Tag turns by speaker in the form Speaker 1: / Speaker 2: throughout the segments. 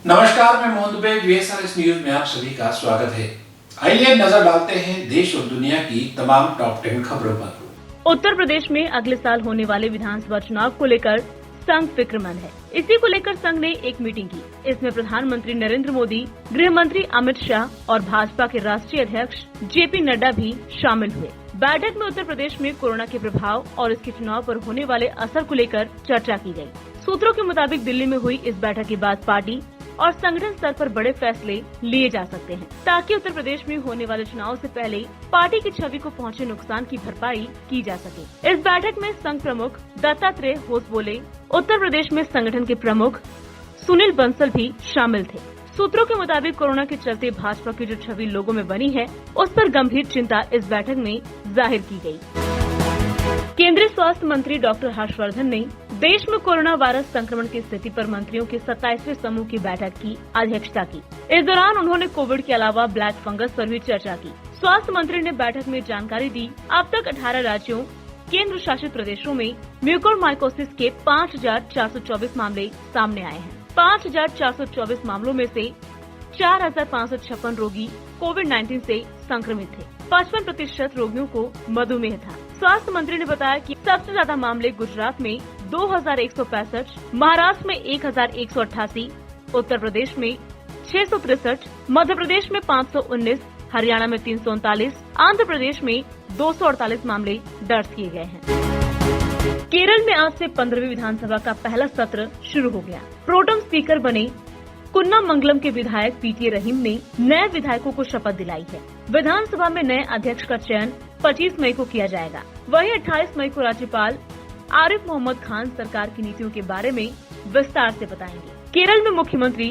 Speaker 1: नमस्कार, मैं Mohan Dubey. VSRS news में आप सभी का स्वागत है। आइए नजर डालते हैं देश और दुनिया की तमाम टॉप 10 खबरों पर।
Speaker 2: उत्तर प्रदेश में अगले साल होने वाले विधानसभा चुनाव को लेकर संघ फिक्रमंद है। इसी को लेकर संघ ने एक मीटिंग की। इसमें प्रधानमंत्री नरेंद्र मोदी, गृह मंत्री अमित शाह और भाजपा के राष्ट्रीय अध्यक्ष JP नड्डा भी शामिल हुए। बैठक में उत्तर प्रदेश में कोरोना के प्रभाव और इसके चुनाव पर होने वाले असर को लेकर चर्चा की गई। सूत्रों के मुताबिक दिल्ली में हुई इस बैठक के बाद पार्टी और संगठन स्तर पर बड़े फैसले लिए जा सकते हैं, ताकि उत्तर प्रदेश में होने वाले चुनाव से पहले पार्टी की छवि को पहुंचे नुकसान की भरपाई की जा सके। इस बैठक में संघ प्रमुख दत्तात्रेय होसबोले, उत्तर प्रदेश में संगठन के प्रमुख सुनील बंसल भी शामिल थे। सूत्रों के मुताबिक कोरोना के चलते भाजपा की जो छवि लोगों में बनी है, उस पर गंभीर चिंता इस बैठक में जाहिर की गयी। केंद्रीय स्वास्थ्य मंत्री डॉक्टर हर्षवर्धन ने देश में कोरोना वायरस संक्रमण की स्थिति पर मंत्रियों के 27वें समूह की बैठक की अध्यक्षता की। इस दौरान उन्होंने कोविड के अलावा ब्लैक फंगस पर भी चर्चा की। स्वास्थ्य मंत्री ने बैठक में जानकारी दी, अब तक 18 राज्यों, केंद्र शासित प्रदेशों में म्यूकोरमाइकोसिस के 5,424 मामले सामने आए हैं। 5,424 मामलों में से 4,556 रोगी कोविड-19 से संक्रमित थे। 55% रोगियों को मधुमेह था। स्वास्थ्य मंत्री ने बताया कि सबसे ज्यादा मामले गुजरात में 2,165, महाराष्ट्र में 1,188, उत्तर प्रदेश में 663, मध्य प्रदेश में 519, हरियाणा में 339, आंध्र प्रदेश में 248 मामले दर्ज किए गए हैं। केरल में आज से 15वीं विधानसभा का पहला सत्र शुरू हो गया। प्रोटेम स्पीकर बने कुन्नामंगलम के विधायक PT रहीम ने नए विधायकों को शपथ दिलाई है। विधानसभा में नए अध्यक्ष का चयन 25 मई को किया जाएगा। वहीं 28 मई को राज्यपाल आरिफ मोहम्मद खान सरकार की नीतियों के बारे में विस्तार से बताएंगे। केरल में मुख्यमंत्री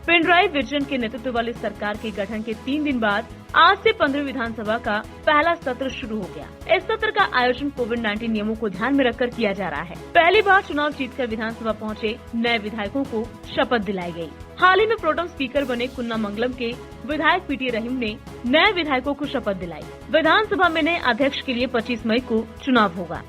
Speaker 2: पिनराई विजयन के नेतृत्व वाली सरकार के गठन के 3 दिन बाद आज से 15वीं विधानसभा का पहला सत्र शुरू हो गया। इस सत्र का आयोजन कोविड-19 नियमों को ध्यान में रखकर किया जा रहा है। पहली बार चुनाव जीतकर विधानसभा पहुंचे नए विधायकों को शपथ दिलाई गई। हाल ही में प्रोटेम स्पीकर बने कुन्नामंगलम के विधायक PT रहीम ने नए विधायकों को शपथ दिलाई। विधानसभा में नए अध्यक्ष के लिए 25 मई को चुनाव होगा।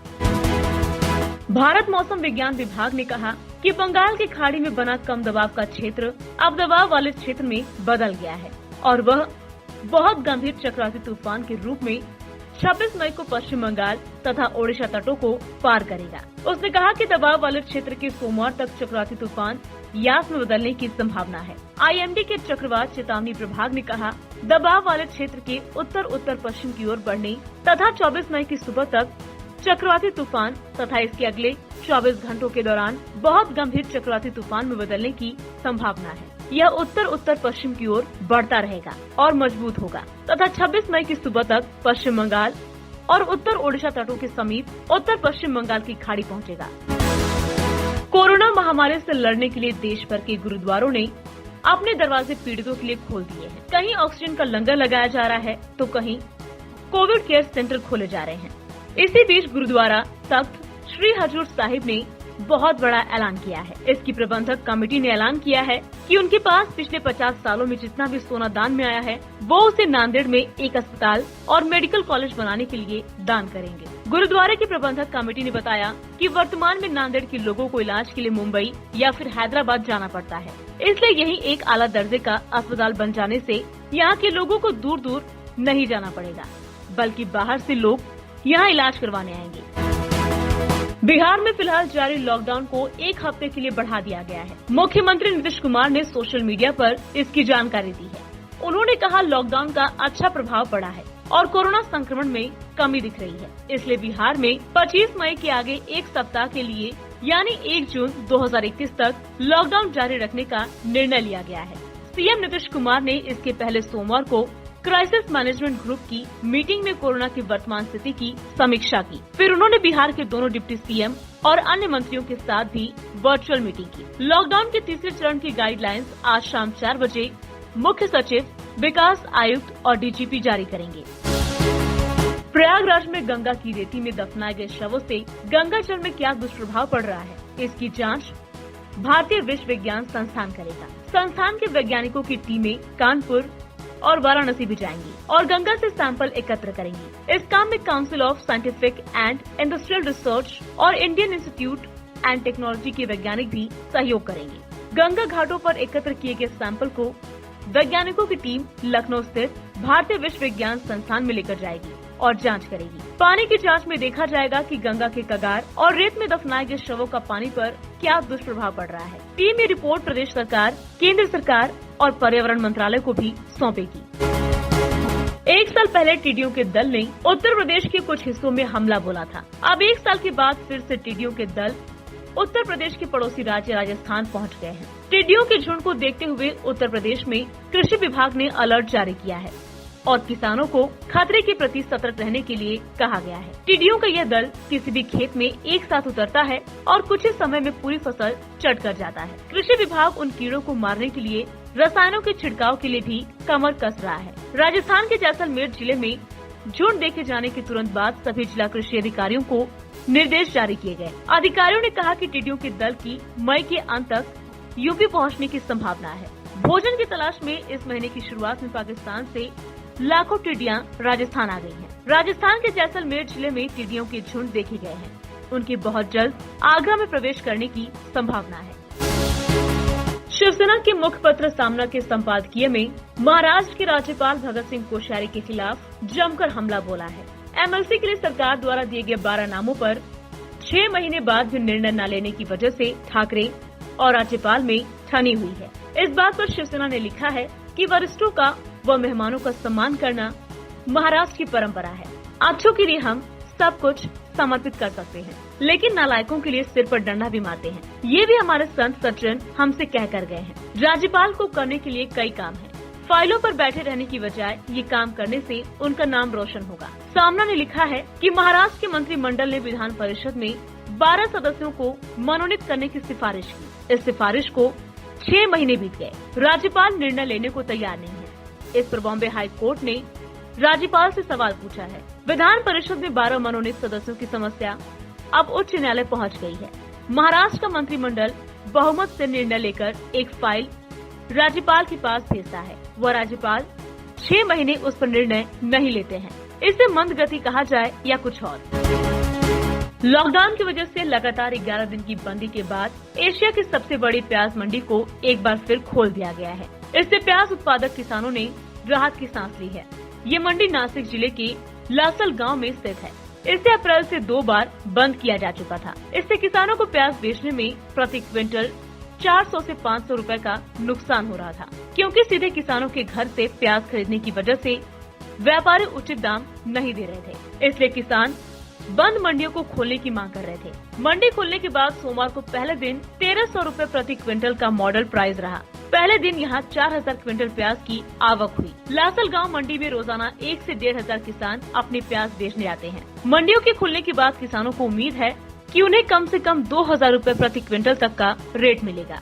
Speaker 2: भारत मौसम विज्ञान विभाग ने कहा कि बंगाल की खाड़ी में बना कम दबाव का क्षेत्र अब दबाव वाले क्षेत्र में बदल गया है और वह बहुत गंभीर चक्रवाती तूफान के रूप में 26 मई को पश्चिम बंगाल तथा ओडिशा तटों को पार करेगा। उसने कहा कि दबाव वाले क्षेत्र के सोमवार तक चक्रवाती तूफान यास में बदलने की संभावना है। IMD के चक्रवात चेतावनी प्रभाग ने कहा, दबाव वाले क्षेत्र के उत्तर उत्तर पश्चिम की ओर बढ़ने तथा 24 मई की सुबह तक चक्रवाती तूफान तथा इसके अगले 24 घंटों के दौरान बहुत गंभीर चक्रवाती तूफान में बदलने की संभावना है। यह उत्तर उत्तर पश्चिम की ओर बढ़ता रहेगा और मजबूत होगा तथा 26 मई की सुबह तक पश्चिम बंगाल और उत्तर ओडिशा तटों के समीप उत्तर पश्चिम बंगाल की खाड़ी पहुंचेगा। कोरोना महामारी से लड़ने के लिए देश भर के गुरुद्वारों ने अपने दरवाजे पीड़ितों के लिए खोल दिए हैं। कहीं ऑक्सीजन का लंगर लगाया जा रहा है तो कहीं कोविड केयर सेंटर खोले जा रहे हैं। इसी बीच गुरुद्वारा तख्त श्री हजूर साहिब ने बहुत बड़ा ऐलान किया है। इसकी प्रबंधक कमेटी ने ऐलान किया है कि उनके पास पिछले 50 सालों में जितना भी सोना दान में आया है वो उसे नांदेड़ में एक अस्पताल और मेडिकल कॉलेज बनाने के लिए दान करेंगे। गुरुद्वारे की प्रबंधक कमेटी ने बताया कि वर्तमान में नांदेड़ के लोगों को इलाज के लिए मुंबई या फिर हैदराबाद जाना पड़ता है, इसलिए यही एक आला दर्जे का अस्पताल बन जाने से यहाँ के लोगों को दूर दूर नहीं जाना पड़ेगा, बल्कि बाहर से लोग यहाँ इलाज करवाने आएंगे। बिहार में फिलहाल जारी लॉकडाउन को 1 हफ्ते के लिए बढ़ा दिया गया है। मुख्यमंत्री नीतीश कुमार ने सोशल मीडिया पर इसकी जानकारी दी है। उन्होंने कहा, लॉकडाउन का अच्छा प्रभाव पड़ा है और कोरोना संक्रमण में कमी दिख रही है, इसलिए बिहार में 25 मई के आगे 1 सप्ताह के लिए यानी 1 जून 2021 तक लॉकडाउन जारी रखने का निर्णय लिया गया है। CM नीतीश कुमार ने इसके पहले सोमवार को क्राइसिस मैनेजमेंट ग्रुप की मीटिंग में कोरोना की वर्तमान स्थिति की समीक्षा की। फिर उन्होंने बिहार के दोनों डिप्टी CM और अन्य मंत्रियों के साथ भी वर्चुअल मीटिंग की। लॉकडाउन के तीसरे चरण की गाइडलाइंस आज शाम 4 बजे मुख्य सचिव, विकास आयुक्त और DGP जारी करेंगे। प्रयागराज में गंगा की रेती में दफनाए गए शवों से गंगा जल में क्या दुष्प्रभाव पड़ रहा है, इसकी जाँच भारतीय विश्व विज्ञान संस्थान करेगा। संस्थान के वैज्ञानिकों की टीमें कानपुर और वाराणसी भी जाएंगी और गंगा से सैंपल एकत्र करेंगी। इस काम में council of scientific and industrial research और इंडियन इंस्टीट्यूट एंड टेक्नोलॉजी के वैज्ञानिक भी सहयोग करेंगे। गंगा घाटों पर एकत्र किए गए सैंपल को वैज्ञानिकों की टीम लखनऊ स्थित भारतीय विश्व विज्ञान संस्थान में लेकर जाएगी और जांच करेगी। पानी की जांच में देखा जाएगा कि गंगा के कगार और रेत में दफनाए गए शवों का पानी पर क्या दुष्प्रभाव पड़ रहा है। टीम ये रिपोर्ट प्रदेश सरकार, केंद्र सरकार और पर्यावरण मंत्रालय को भी सौंपेगी। 1 साल पहले टिड्डियों के दल ने उत्तर प्रदेश के कुछ हिस्सों में हमला बोला था। अब 1 साल के बाद फिर से टिड्डियों के दल उत्तर प्रदेश के पड़ोसी राज्य राजस्थान पहुंच गए हैं। टिड्डियों के झुंड को देखते हुए उत्तर प्रदेश में कृषि विभाग ने अलर्ट जारी किया है और किसानों को खतरे के प्रति सतर्क रहने के लिए कहा गया है। टिड्डियों का यह दल किसी भी खेत में एक साथ उतरता है और कुछ ही समय में पूरी फसल चट कर जाता है। कृषि विभाग उन कीड़ों को मारने के लिए रसायनों के छिड़काव के लिए भी कमर कस रहा है। राजस्थान के जैसलमेर जिले में झुंड देखे जाने के तुरंत बाद सभी जिला कृषि अधिकारियों को निर्देश जारी किए गए। अधिकारियों ने कहा कि टिड्डियों के दल की मई के अंत तक यूपी पहुंचने की संभावना है। भोजन की तलाश में इस महीने की शुरुआत में पाकिस्तान से लाखों टिड्डियां राजस्थान आ गई हैं। राजस्थान के जैसलमेर जिले में टिड्डियों के झुंड देखे गए हैं। उनके बहुत जल्द आगरा में प्रवेश करने की संभावना है। शिवसेना के मुखपत्र सामना के संपादकीय में महाराष्ट्र के राज्यपाल भगत सिंह कोश्यारी के खिलाफ जमकर हमला बोला है। एमएलसी के लिए सरकार द्वारा दिए गए 12 नामों पर 6 महीने बाद भी निर्णय न लेने की वजह से ठाकरे और राज्यपाल में ठनी हुई है। इस बात पर शिवसेना ने लिखा है कि वरिष्ठों का व मेहमानों का सम्मान करना महाराष्ट्र की परंपरा है। अच्छों के लिए हम सब कुछ समर्पित कर सकते हैं, लेकिन नालायकों के लिए सिर पर डंडा भी मारते हैं। ये भी हमारे संत सज्जन हमसे कह कर गए हैं। राज्यपाल को करने के लिए कई काम है। फाइलों पर बैठे रहने की बजाय ये काम करने से उनका नाम रोशन होगा। सामना ने लिखा है कि महाराष्ट्र के मंत्रिमंडल ने विधान परिषद में 12 सदस्यों को मनोनीत करने की सिफारिश की। इस सिफारिश को 6 महीने बीत गए। राज्यपाल निर्णय लेने को तैयार नहीं है। इस पर बॉम्बे हाई कोर्ट ने राज्यपाल से सवाल पूछा है। विधान परिषद में 12 मनोनीत सदस्यों की समस्या अब उच्च न्यायालय पहुंच गई है। महाराष्ट्र का मंत्रिमंडल बहुमत से निर्णय लेकर एक फाइल राज्यपाल के पास भेजता है। वह राज्यपाल 6 महीने उस पर निर्णय नहीं लेते हैं। इसे मंद गति कहा जाए या कुछ और। लॉकडाउन की वजह से लगातार 11 दिन की बंदी के बाद एशिया की सबसे बड़ी प्याज मंडी को एक बार फिर खोल दिया गया है। इससे प्याज उत्पादक किसानों ने राहत की सांस ली है। ये मंडी नासिक जिले के लासल गांव में स्थित है। इसे अप्रैल से 2 बार बंद किया जा चुका था। इससे किसानों को प्याज बेचने में प्रति क्विंटल 400 से 500 रुपए का नुकसान हो रहा था, क्योंकि सीधे किसानों के घर से प्याज खरीदने की वजह से व्यापारी उचित दाम नहीं दे रहे थे। इसलिए किसान बंद मंडियों को खोलने की मांग कर रहे थे। मंडी खुलने के बाद सोमवार को पहले दिन 1300 रुपए प्रति क्विंटल का मॉडल प्राइस रहा। पहले दिन यहां 4000 क्विंटल प्याज की आवक हुई। लासल गांव मंडी में रोजाना 1 से 1500 किसान अपने प्याज बेचने आते हैं। मंडियों के खुलने के बाद किसानों को उम्मीद है कि उन्हें कम से कम 2000 रुपए प्रति क्विंटल तक का रेट मिलेगा।